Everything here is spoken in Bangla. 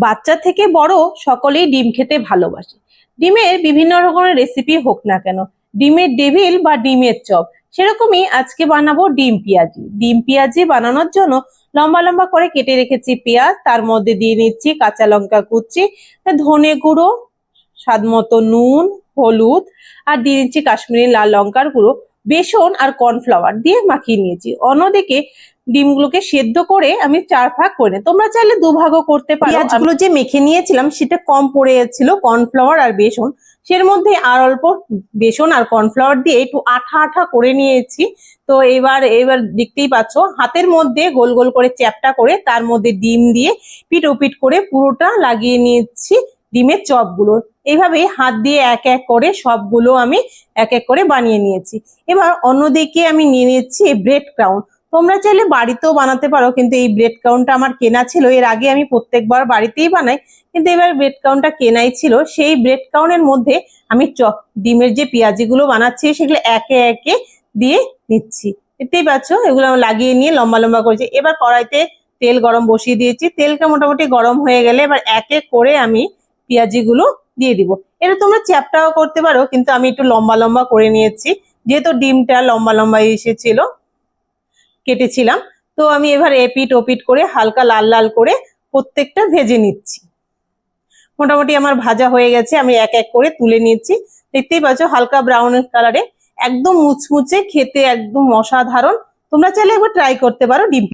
বাচ্চা থেকে বড় সকলেই ডিম খেতে ভালোবাসে। ডিমের বিভিন্ন রকমের রেসিপি হোক না কেন, ডিমের ডেভিল বা ডিমের চপ, সেরকমই আজকে বানাবো ডিম পেঁয়াজি। ডিম পেঁয়াজি বানানোর জন্য লম্বা লম্বা করে কেটে রেখেছি পেঁয়াজ, তার মধ্যে দিয়ে নিচ্ছি কাঁচা লঙ্কা কুচি, ধনে গুঁড়ো, স্বাদ মতো নুন, হলুদ, আর দিয়ে নিচ্ছি কাশ্মীরি লাল লঙ্কার গুঁড়ো, বেসন আর কর্নফ্লাওয়ার দিয়ে মাখিয়ে নিয়েছি। অন্যদিকে ডিমগুলোকে সেদ্ধ করে আমি 4 ভাগ করে, তোমরা চাইলে 2 ভাগও করতে পারো। পেঁয়াজগুলো যে মেখে নিয়েছিলাম সেটা কম পড়ে যাচ্ছিল কর্নফ্লাওয়ার আর বেসন, সের মধ্যে আর অল্প বেসন আর কর্নফ্লাওয়ার দিয়ে একটু আঠা আঠা করে নিয়েছি। তো এবার দেখতেই পাচ্ছ হাতের মধ্যে গোল গোল করে চ্যাপটা করে তার মধ্যে ডিম দিয়ে পিট ও পিট করে পুরোটা লাগিয়ে নিয়েছি ডিমের চপগুলো। এইভাবে হাত দিয়ে এক এক করে সবগুলো আমি এক এক করে বানিয়ে নিয়েছি। এবার অন্যদিকে আমি নিয়ে নিচ্ছি ব্রেড ক্রাউন। তোমরা চাইলে বাড়িতেও বানাতে পারো, কিন্তু এই ব্রেড ক্রাউনটা আমার কেনা ছিল। এর আগে আমি প্রত্যেকবার বাড়িতেই বানাই, কিন্তু এবার ব্রেড ক্রাউনটা কেনাই ছিল। সেই ব্রেড ক্রাউনের মধ্যে আমি ডিমের যে পেঁয়াজিগুলো বানাচ্ছি সেগুলো একে একে দিয়ে নিচ্ছি। দেখতেই পাচ্ছ এগুলো লাগিয়ে নিয়ে লম্বা লম্বা করেছি। এবার কড়াইতে তেল গরম বসিয়ে দিয়েছি। তেলটা মোটামুটি গরম হয়ে গেলে এবার এক এক করে আমি পেঁয়াজিগুলো দিয়ে দিব। এটা তোমরা চ্যাপটাও করতে পারো, কিন্তু আমি একটু লম্বা লম্বা করে নিয়েছি যেহেতু ডিমটা লম্বা লম্বা এসেছিল, কেটেছিলাম। তো আমি এবার এপিট ওপিট করে হালকা লাল লাল করে প্রত্যেকটা ভেজে নিচ্ছি। মোটামুটি আমার ভাজা হয়ে গেছে, আমি এক এক করে তুলে নিচ্ছি। দেখতেই পাচ্ছ হালকা ব্রাউন কালারে, একদম মুচমুচে, খেতে একদম অসাধারণ। তোমরা চাইলে একবার ট্রাই করতে পারো ডিম